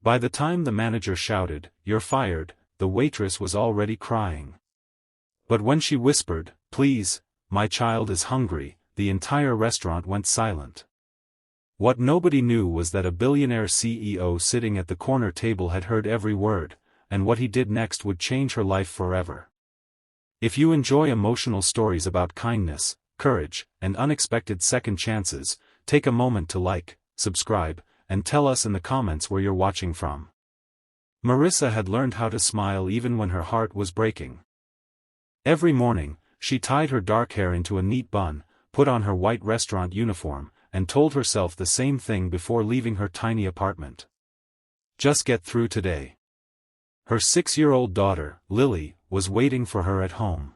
By the time the manager shouted, "You're fired," the waitress was already crying. But when she whispered, "Please, my child is hungry," the entire restaurant went silent. What nobody knew was that a billionaire CEO sitting at the corner table had heard every word, and what he did next would change her life forever. If you enjoy emotional stories about kindness, courage, and unexpected second chances, take a moment to like, subscribe, and tell us in the comments where you're watching from. Marissa had learned how to smile even when her heart was breaking. Every morning, she tied her dark hair into a neat bun, put on her white restaurant uniform, and told herself the same thing before leaving her tiny apartment. Just get through today. Her 6-year-old daughter, Lily, was waiting for her at home.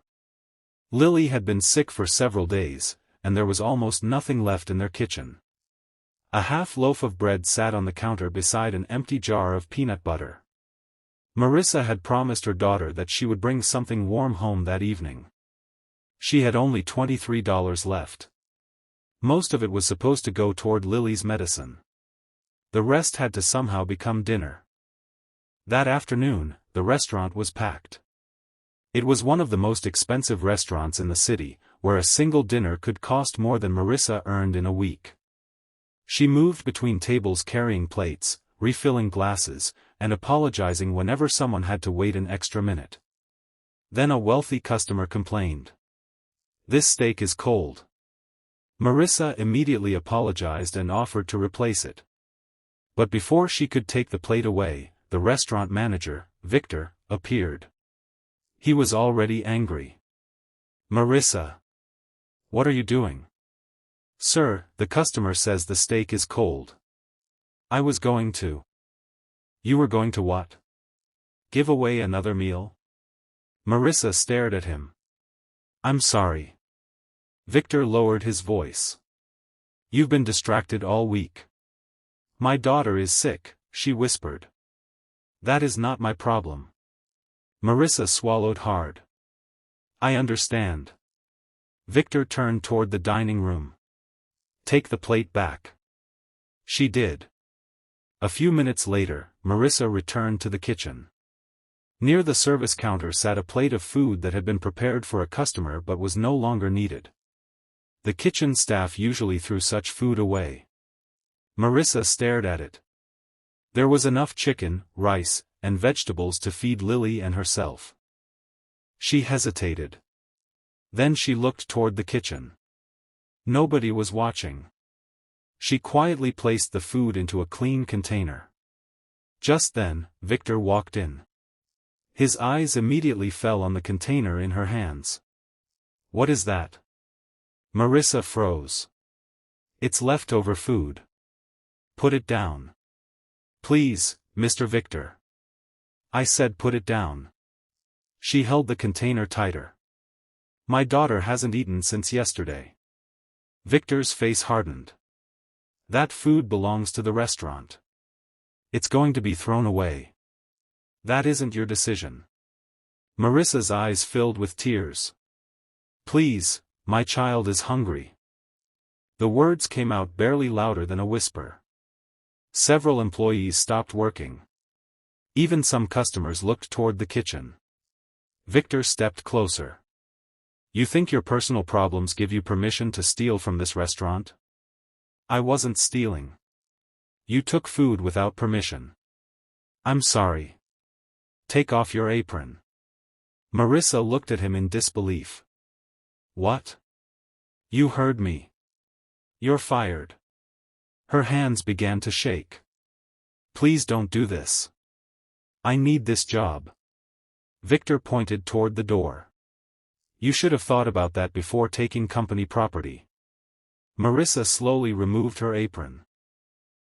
Lily had been sick for several days, and there was almost nothing left in their kitchen. A half loaf of bread sat on the counter beside an empty jar of peanut butter. Marissa had promised her daughter that she would bring something warm home that evening. She had only $23 left. Most of it was supposed to go toward Lily's medicine. The rest had to somehow become dinner. That afternoon, the restaurant was packed. It was one of the most expensive restaurants in the city, where a single dinner could cost more than Marissa earned in a week. She moved between tables carrying plates, refilling glasses, and apologizing whenever someone had to wait an extra minute. Then a wealthy customer complained. "This steak is cold." Marissa immediately apologized and offered to replace it. But before she could take the plate away, the restaurant manager, Victor, appeared. He was already angry. "Marissa! What are you doing?" "Sir, the customer says the steak is cold." "I was going to." "You were going to what? Give away another meal?" Marissa stared at him. "I'm sorry." Victor lowered his voice. "You've been distracted all week." "My daughter is sick," she whispered. "That is not my problem." Marissa swallowed hard. "I understand." Victor turned toward the dining room. "Take the plate back." She did. A few minutes later, Marissa returned to the kitchen. Near the service counter sat a plate of food that had been prepared for a customer but was no longer needed. The kitchen staff usually threw such food away. Marissa stared at it. There was enough chicken, rice, and vegetables to feed Lily and herself. She hesitated. Then she looked toward the kitchen. Nobody was watching. She quietly placed the food into a clean container. Just then, Victor walked in. His eyes immediately fell on the container in her hands. "What is that?" Marissa froze. "It's leftover food." "Put it down." "Please, Mr. Victor." "I said put it down." She held the container tighter. "My daughter hasn't eaten since yesterday." Victor's face hardened. "That food belongs to the restaurant. It's going to be thrown away. That isn't your decision." Marissa's eyes filled with tears. "Please, my child is hungry." The words came out barely louder than a whisper. Several employees stopped working. Even some customers looked toward the kitchen. Victor stepped closer. "You think your personal problems give you permission to steal from this restaurant?" "I wasn't stealing." "You took food without permission." "I'm sorry." "Take off your apron." Marissa looked at him in disbelief. "What? You heard me. You're fired." Her hands began to shake. "Please don't do this. I need this job." Victor pointed toward the door. "You should have thought about that before taking company property." Marissa slowly removed her apron.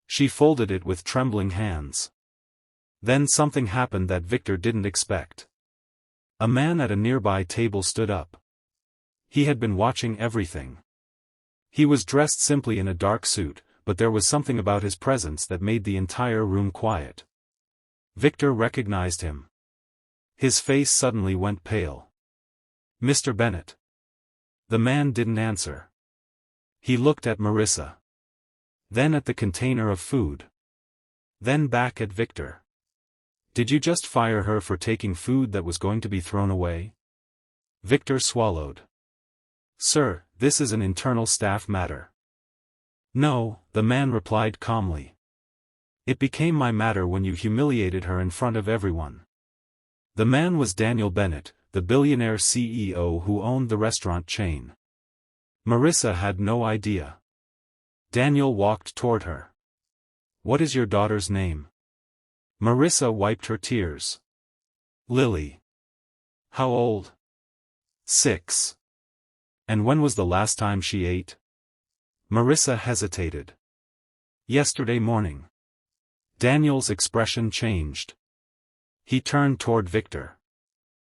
She folded it with trembling hands. Then something happened that Victor didn't expect. A man at a nearby table stood up. He had been watching everything. He was dressed simply in a dark suit, but there was something about his presence that made the entire room quiet. Victor recognized him. His face suddenly went pale. "Mr. Bennett." The man didn't answer. He looked at Marissa. Then at the container of food. Then back at Victor. Did you just fire her for taking food that was going to be thrown away? Victor swallowed. Sir, this is an internal staff matter. No, the man replied calmly. It became my matter when you humiliated her in front of everyone. The man was Daniel Bennett, the billionaire CEO who owned the restaurant chain. Marissa had no idea. Daniel walked toward her. What is your daughter's name? Marissa wiped her tears. Lily. How old? 6. And when was the last time she ate? Marissa hesitated. Yesterday morning. Daniel's expression changed. He turned toward Victor.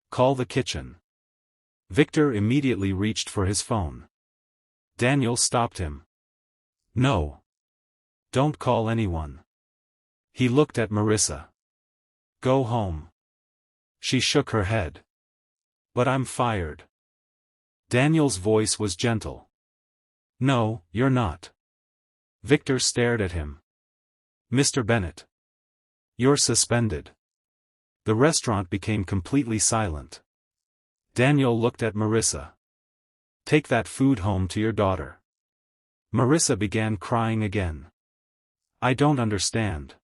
Call the kitchen. Victor immediately reached for his phone. Daniel stopped him. No. Don't call anyone. He looked at Marissa. Go home. She shook her head. But I'm fired. Daniel's voice was gentle. No, you're not. Victor stared at him. Mr. Bennett. You're suspended. The restaurant became completely silent. Daniel looked at Marissa. Take that food home to your daughter. Marissa began crying again. I don't understand.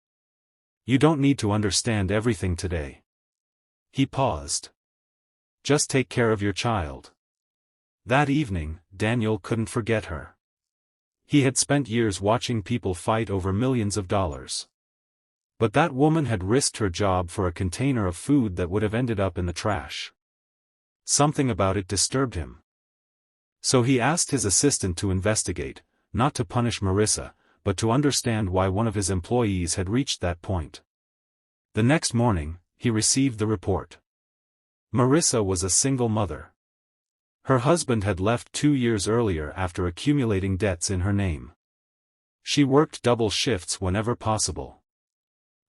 You don't need to understand everything today. He paused. Just take care of your child. That evening, Daniel couldn't forget her. He had spent years watching people fight over millions of dollars. But that woman had risked her job for a container of food that would have ended up in the trash. Something about it disturbed him. So he asked his assistant to investigate, not to punish Marissa, but to understand why one of his employees had reached that point. The next morning, he received the report. Marissa was a single mother. Her husband had left 2 years earlier after accumulating debts in her name. She worked double shifts whenever possible.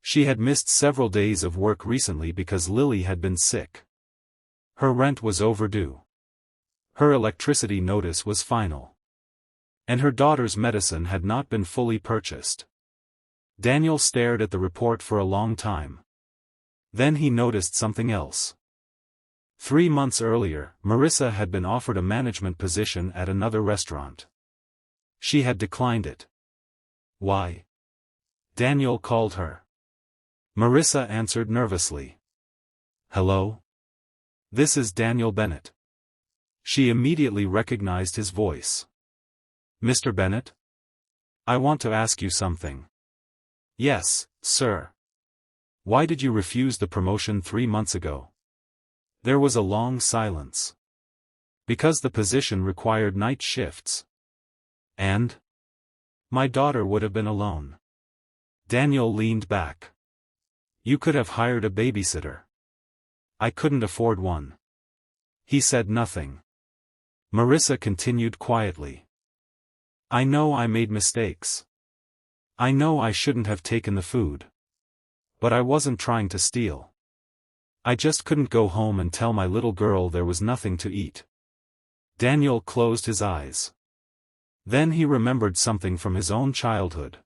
She had missed several days of work recently because Lily had been sick. Her rent was overdue. Her electricity notice was final. And her daughter's medicine had not been fully purchased. Daniel stared at the report for a long time. Then he noticed something else. 3 months earlier, Marissa had been offered a management position at another restaurant. She had declined it. Why? Daniel called her. Marissa answered nervously. Hello? This is Daniel Bennett. She immediately recognized his voice. Mr. Bennett? I want to ask you something. Yes, sir. Why did you refuse the promotion 3 months ago? There was a long silence. Because the position required night shifts. And? My daughter would have been alone. Daniel leaned back. You could have hired a babysitter. I couldn't afford one. He said nothing. Marissa continued quietly. I know I made mistakes. I know I shouldn't have taken the food. But I wasn't trying to steal. I just couldn't go home and tell my little girl there was nothing to eat. Daniel closed his eyes. Then he remembered something from his own childhood.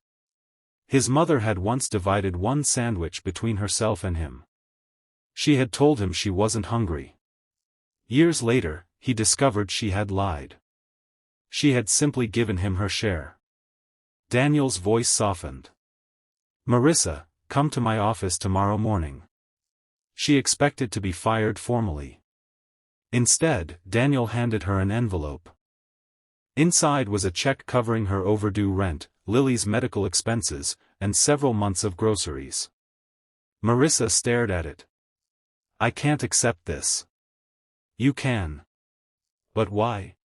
His mother had once divided one sandwich between herself and him. She had told him she wasn't hungry. Years later, he discovered she had lied. She had simply given him her share. Daniel's voice softened. Marissa, come to my office tomorrow morning. She expected to be fired formally. Instead, Daniel handed her an envelope. Inside was a check covering her overdue rent, Lily's medical expenses, and several months of groceries. Marissa stared at it. I can't accept this. You can. But why?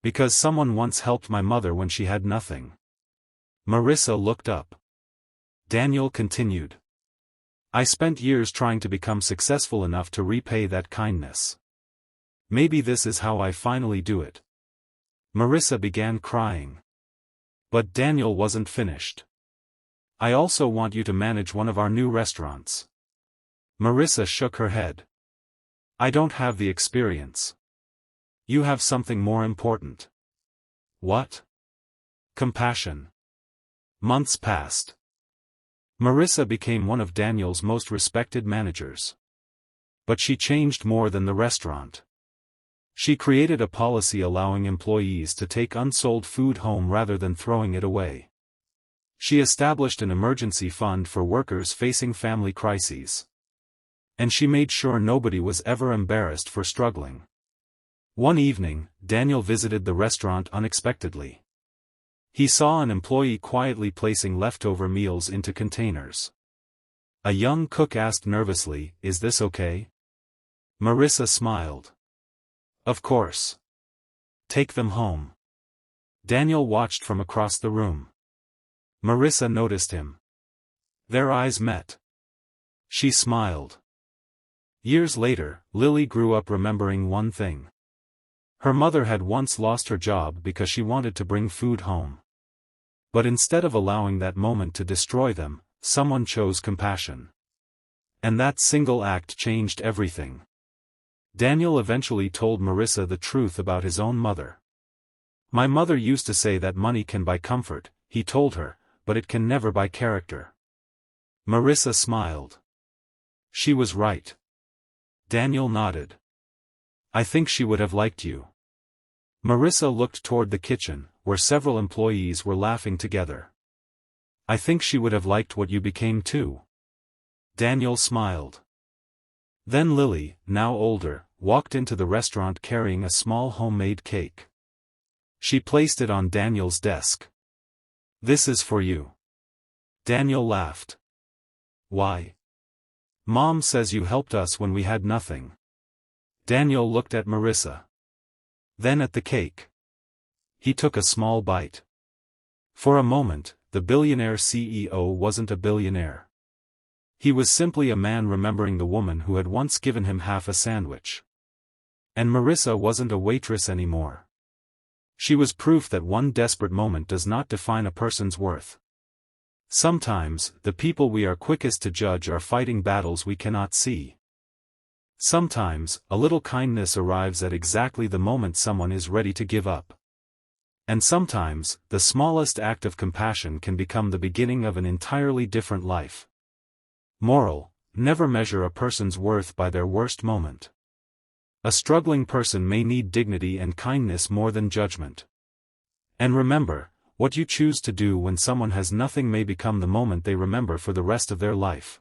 Because someone once helped my mother when she had nothing. Marissa looked up. Daniel continued. I spent years trying to become successful enough to repay that kindness. Maybe this is how I finally do it. Marissa began crying. But Daniel wasn't finished. I also want you to manage one of our new restaurants. Marissa shook her head. I don't have the experience. You have something more important. What? Compassion. Months passed. Marissa became one of Daniel's most respected managers. But she changed more than the restaurant. She created a policy allowing employees to take unsold food home rather than throwing it away. She established an emergency fund for workers facing family crises. And she made sure nobody was ever embarrassed for struggling. One evening, Daniel visited the restaurant unexpectedly. He saw an employee quietly placing leftover meals into containers. A young cook asked nervously, "Is this okay?" Marissa smiled. "Of course. Take them home." Daniel watched from across the room. Marissa noticed him. Their eyes met. She smiled. Years later, Lily grew up remembering one thing. Her mother had once lost her job because she wanted to bring food home. But instead of allowing that moment to destroy them, someone chose compassion. And that single act changed everything. Daniel eventually told Marissa the truth about his own mother. "My mother used to say that money can buy comfort," he told her, "but it can never buy character." Marissa smiled. She was right. Daniel nodded. "I think she would have liked you." Marissa looked toward the kitchen, where several employees were laughing together. "I think she would have liked what you became too." Daniel smiled. Then Lily, now older, walked into the restaurant carrying a small homemade cake. She placed it on Daniel's desk. "This is for you." Daniel laughed. "Why?" "Mom says you helped us when we had nothing." Daniel looked at Marissa. Then at the cake. He took a small bite. For a moment, the billionaire CEO wasn't a billionaire. He was simply a man remembering the woman who had once given him half a sandwich. And Marissa wasn't a waitress anymore. She was proof that one desperate moment does not define a person's worth. Sometimes, the people we are quickest to judge are fighting battles we cannot see. Sometimes, a little kindness arrives at exactly the moment someone is ready to give up. And sometimes, the smallest act of compassion can become the beginning of an entirely different life. Moral: never measure a person's worth by their worst moment. A struggling person may need dignity and kindness more than judgment. And remember, what you choose to do when someone has nothing may become the moment they remember for the rest of their life.